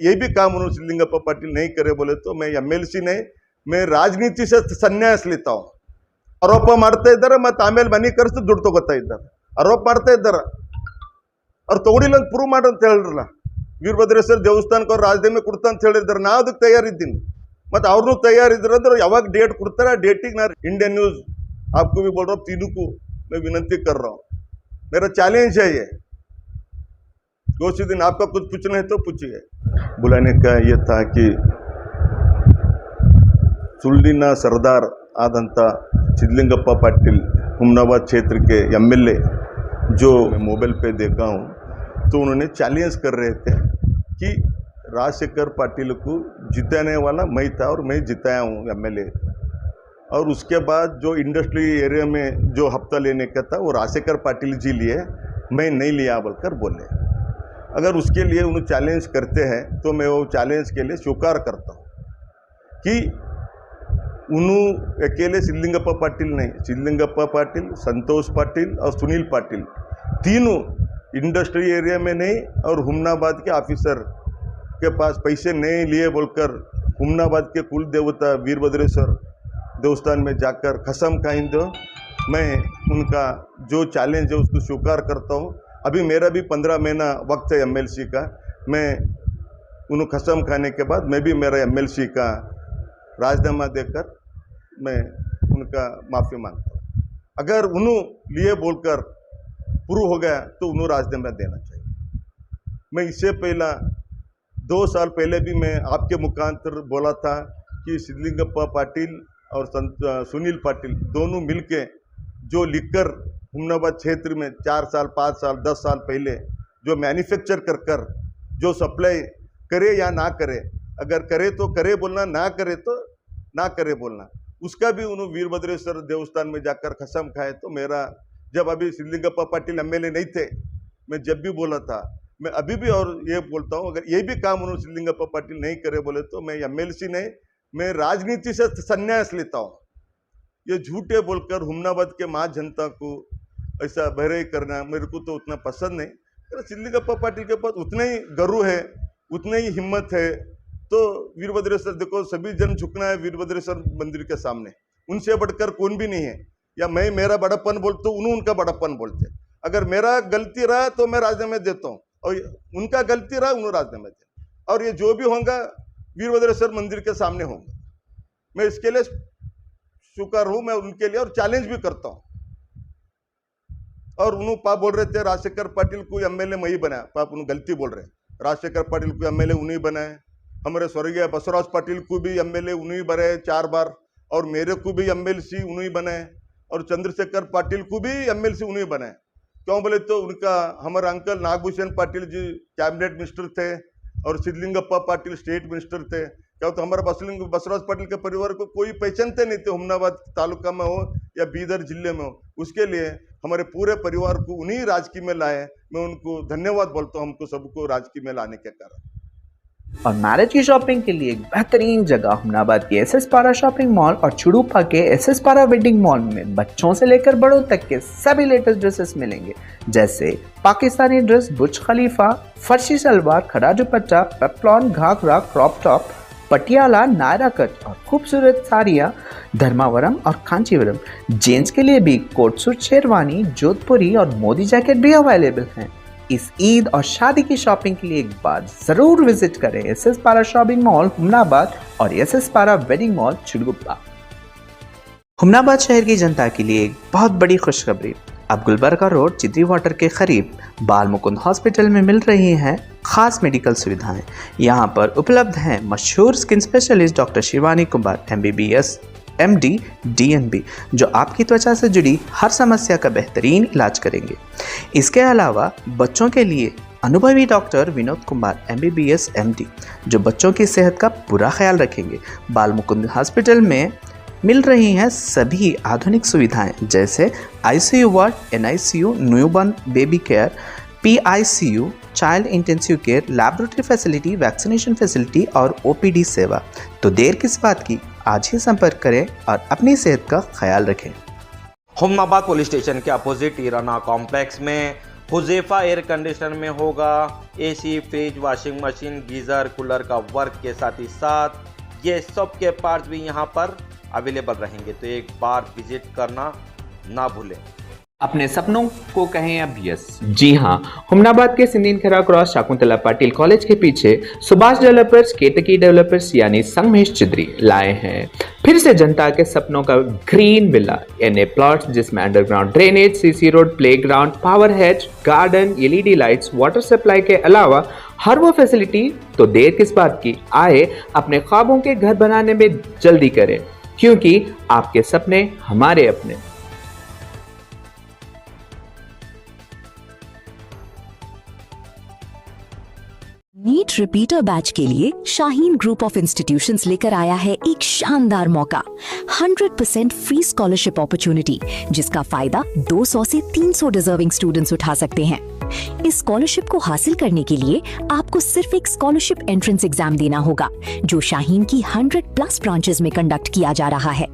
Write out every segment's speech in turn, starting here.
ये भी काम उन्होंने सिद्धलिंगप्पा पाटिल नहीं करे बोले तो मैं एमएलसी नहीं, मैं राजनीति से संन्यास लेता हूँ। ಆರೋಪ ಮಾಡ್ತಾ ಇದ್ದಾರೆ, ಮತ್ತೆ ಆಮೇಲೆ ಮನೆ ಕರೆಸಿ ದುಡ್ಡು ತಗೋತಾ ಇದ್ದಾರೆ, ಆರೋಪ ಮಾಡ್ತಾ ಇದ್ದಾರೆ. ಅವ್ರು ತಗೊಂಡಿಲ್ಲ ಅಂತ ಪ್ರೂವ್ ಮಾಡಿ ಅಂತ ಹೇಳಿದ್ರಲ್ಲ, ವೀರಭದ್ರೇಶ್ವರ ದೇವಸ್ಥಾನಕ್ಕೆ ಅವ್ರು ರಾಜಧಾನಿ ಕೊಡ್ತಾ ಅಂತ ಹೇಳಿದ್ದಾರೆ. ನಾ ಅದಕ್ಕೆ ತಯಾರಿದ್ದೀನಿ, ಮತ್ತು ಅವ್ರನ್ನೂ ತಯಾರಿದ್ರು ಅಂದ್ರೆ ಯಾವಾಗ डेट ಕೊಡ್ತಾರೆ ಆ डेटिಗೆ ನಾನು इंडियन न्यूज़ आपको भी बोल रहा हूँ, तीनों को मैं विनती कर रहा हूँ, मेरा चैलेंज है ये. उसी दिन आपका कुछ पूछना है तो पूछिए. बुलाने का ये था कि ಸುಳ್ಳಿನ सरदार आदंता सिद्धलिंगप्पा पाटिल हुमनाबाद क्षेत्र के एमएलए जो मैं मोबाइल पे देखा हूँ, तो उन्होंने चैलेंज कर रहे थे कि राजशेखर पाटिल को जिताने वाला मैं था और मैं जिताया हूँ एमएलए. और उसके बाद जो इंडस्ट्री एरिया में जो हफ्ता लेने का था वो राजशेखर पाटिल जी लिए, मैं नहीं लिया बोलकर बोले. अगर उसके लिए उन्हें चैलेंज करते हैं तो मैं वो चैलेंज के लिए स्वीकार करता हूँ कि उन्होंने अकेले सिद्धलिंगप्पा पाटिल नहीं, सिद्धलिंगप्पा पाटिल, संतोष पाटिल और सुनील पाटिल तीनों इंडस्ट्री एरिया में नहीं और हुमनाबाद के ऑफिसर के पास पैसे नहीं लिए बोलकर हुमनाबाद के कुल देवता वीरभद्रेश्वर देवस्थान में जाकर कसम खाएंगे. मैं उनका जो चैलेंज है उसको स्वीकार करता हूँ. अभी मेरा भी 15 महीना वक्त है एमएलसी का. मैं उन्हें कसम खाने के बाद मैं भी मेरा एमएलसी का राजीनामा देकर मैं उनका माफ़ी मांगता हूँ. अगर उन्होंने लिए बोलकर प्रूव हो गया तो उन्होंने राजीनामा देना चाहिए. मैं इससे पहला 2 साल पहले भी मैं आपके मुखांतर बोला था कि सिद्धलिंगप्पा पाटिल और सुनील पाटिल दोनों मिलके जो लिखकर हुमनाबाद क्षेत्र में 4 साल 5 साल 10 साल पहले जो मैन्युफैक्चर कर जो सप्लाई करे या ना करे, अगर करे तो करे बोलना, ना करे तो ना करे बोलना, उसका भी उन्होंने वीरभद्रेश्वर देवस्थान में जाकर कसम खाए. तो मेरा जब अभी सिद्धलिंगप्पा पाटिल एमएलए नहीं थे, मैं जब भी बोला था, मैं अभी भी और ये बोलता हूँ, अगर ये भी काम उन्होंने सिद्धलिंगप्पा पाटिल नहीं करे बोले तो मैं एमएलसी नहीं, मैं राजनीति से संन्यास लेता हूँ. ये झूठे बोलकर हुमनाबाद के माँ जनता को ऐसा बहरे करना मेरे को तो उतना पसंद नहीं. सिद्धलिंगप्पा पाटिल के पास उतना ही गर्व है, उतना ही हिम्मत है. तो वीरभद्रेश्वर देखो, सभी जन झुकना है वीरभद्रेश्वर मंदिर के सामने, उनसे बढ़कर कौन भी नहीं है. या मैं मेरा बड़प्पन बोलता हूँ, उन्होंने उनका बड़प्पन बोलते. अगर मेरा गलती रहा तो मैं राजीनामा देता हूँ और उनका गलती रहा उन्होंने राजीनामा दिया. और ये जो भी होगा वीरभद्रेश्वर मंदिर के सामने होगा. मैं इसके लिए शुक्र हूँ, मैं उनके लिए और चैलेंज भी करता हूँ. और उन्होंने पाप बोल रहे थे राजशेखर पाटिल को एमएलए मैं ही बनाया, पाप उन्होंने गलती बोल रहे हैं. राजशेखर पाटिल को एमएलए उन्हीं बनाए, हमारे स्वर्गीय बसवराज पाटिल को भी एमएलए उन्हीं बनाए 4 बार, और मेरे को भी एमएलसी उन्हीं बनाए, और चंद्रशेखर पाटिल को भी एमएलसी उन्हीं बनाए. क्यों बोले तो उनका हमारे uncle Nagabhushan Patil ji cabinet minister थे और सिद्धलिंगप्पा पाटिल स्टेट मिनिस्टर थे. क्या तो हमारा बसवराज पाटिल के परिवार को कोई पहचानते नहीं थे, हुमनाबाद तालुका में हो या बीदर जिले में हो. उसके लिए हमारे पूरे परिवार को उन्हीं राजकीय में लाए. मैं उनको धन्यवाद बोलता हूँ, हमको सबको राजकीय में लाने के कारण. और मैरिज की शॉपिंग के लिए एक बेहतरीन जगह हुमनाबाद के एसएस पारा शॉपिंग मॉल और चुड़ूपा के एसएस पारा वेडिंग मॉल में बच्चों से लेकर बड़ों तक के सभी लेटेस्ट ड्रेसेस मिलेंगे, जैसे पाकिस्तानी ड्रेस, बुर्ज खलीफा, फर्शी सलवार, खड़ा dupatta, peplum, ghagra, crop top, Patiala, Naira cut और खूबसूरत साड़ियाँ धर्मावरम और कांचीवरम. जेंट्स के लिए भी कोट सूट, शेरवानी, जोधपुरी और मोदी जैकेट भी अवेलेबल हैं. इस ईद और शादी की शॉपिंग के लिए एक बार जरूर विजिट करें एसएस पारा शॉपिंग मॉल हुमनाबाद और एसएस पारा वेडिंग मॉल चिड़गुप्पा. हुमनाबाद शहर की जनता के लिए एक बहुत बड़ी खुशखबरी. अब गुलबर्गा रोड चित्री वाटर के करीब बाल मुकुंद हॉस्पिटल में मिल रही हैं खास मेडिकल सुविधाएं. यहां पर उपलब्ध हैं मशहूर skin specialist doctor Shivani Kumar MBBS MD DNB, जो आपकी त्वचा से जुड़ी हर समस्या का बेहतरीन इलाज करेंगे. इसके अलावा बच्चों के लिए अनुभवी doctor Vinod Kumar MBBS MD, जो बच्चों की सेहत का पूरा ख्याल रखेंगे. बाल मुकुंद हॉस्पिटल में मिल रही हैं सभी आधुनिक सुविधाएं, जैसे ICU ward, NICU, newborn baby care, PICU, child intensive care, laboratory facility, vaccination facility और OPD सेवा. तो देर किस बात की, आज ही संपर्क करें और अपनी सेहत का ख्याल रखें. हुमनाबाद पुलिस स्टेशन के अपोजिट ईराना कॉम्प्लेक्स में हुज़ैफा एयर कंडीशनर में होगा AC, fridge, washing machine, geyser, cooler का वर्क के साथ ही साथ ये सब के पार्ट्स भी यहाँ पर अवेलेबल रहेंगे। तो एक बार विजिट करना ना भूलें। अपने सपनों को कहें अब यस। जी हाँ, हुमनाबाद के सिंदीन खरा क्रॉस शाकुंतला पाटिल कॉलेज के पीछे सुभाष डेवलपर्स, केतकी डेवलपर्स यानी संगमेश चिद्री लाए हैं फिर से जनता के सपनों का ग्रीन विला यानी प्लॉट्स जिसमें underground drainage, CC road, playground, power hedge, garden, LED lights, water supply के अलावा हर वो फैसिलिटी। तो देर किस बात की, आए अपने ख्वाबों के घर बनाने में जल्दी करें, क्योंकि आपके सपने हमारे अपने। नीट रिपीटर बैच के लिए शाहीन ग्रुप ऑफ इंस्टीट्यूशंस लेकर आया है एक शानदार मौका, 100% फ्री स्कॉलरशिप अपॉर्चुनिटी, जिसका फायदा 200 से 300 डिजर्विंग स्टूडेंट्स उठा सकते हैं। इस स्कॉलरशिप को हासिल करने के लिए आपको सिर्फ एक स्कॉलरशिप एंट्रेंस एग्जाम देना होगा, जो शाहीन की 100+ ब्रांचेस में कंडक्ट किया जा रहा है।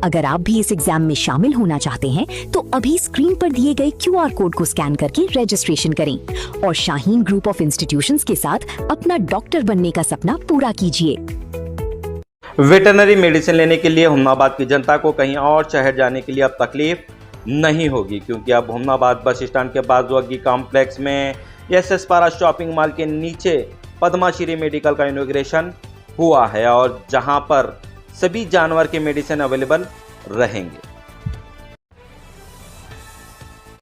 अगर आप भी इस एग्जाम में शामिल होना चाहते हैं तो अभी स्क्रीन पर दिए गए QR कोड को स्कैन करके रजिस्ट्रेशन करें और शाहीन ग्रुप ऑफ इंस्टीट्यूशंस के साथ अपना डॉक्टर बनने का सपना पूरा कीजिए। वेटरनरी मेडिसिन लेने के लिए हुमनाबाद की जनता को कहीं और शहर जाने के लिए अब तकलीफ नहीं होगी, क्योंकि अब हुमनाबाद बस स्टैंड के बाजुअगी कॉम्प्लेक्स में SS पारा शॉपिंग मॉल के नीचे पद्माश्री मेडिकल का इनॉग्रेशन हुआ है और जहां पर सभी जानवर के मेडिसिन अवेलेबल रहेंगे।